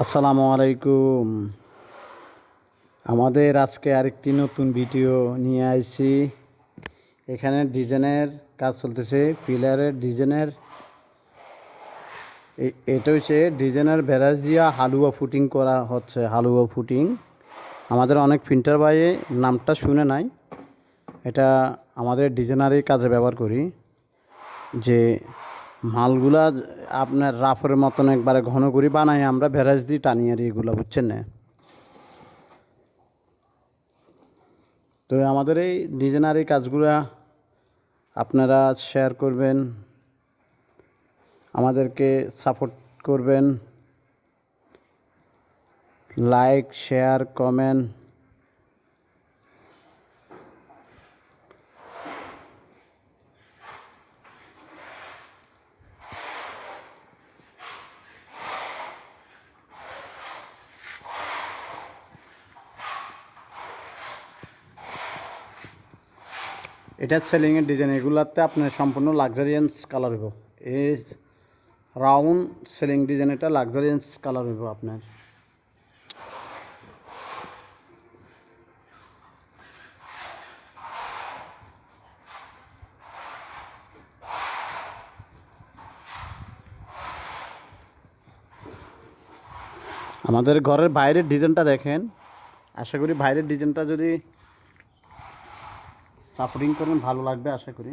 আসসালামু আলাইকুম। আমাদের আজকে আরেকটি নতুন ভিডিও নিয়ে আইছি। এখানে ডিজাইনের কাজ চলতেছে, পিলারের ডিজাইনের। এটা হচ্ছে ডিজাইনের ভেরাস দিয়া হালুয়া ফুটিং করা হচ্ছে। হালুয়া ফুটিং আমাদের অনেক প্রিন্টার বাইয়ে নামটা শুনে নাই। এটা আমাদের ডিজাইনারই কাজে ব্যবহার করি। যে মালগুলা আপনার রাফের মতন একবারে ঘন করে বানাই আমরা, ভেরাস দিয়ে টানি আর এগুলো, বুঝছেন না? তো আমাদের এই ডিজাইনারি কাজগুলো আপনারা শেয়ার করবেন, আমাদেরকে সাপোর্ট করবেন, লাইক শেয়ার কমেন্ট। এটা সেলিংয়ের ডিজাইন, এগুলাতে আপনার সম্পূর্ণ লাক্সারিয়ান্স কালার হইব। এই রাউন্ড সেলিং ডিজাইন, এটা লাক্সারিয়ান্স কালার হইব আপনার। আমাদের ঘরের বাইরের ডিজাইনটা দেখেন। আশা করি বাইরের ডিজাইনটা যদি সাপোর্টিং করেন ভালো লাগবে, আশা করি।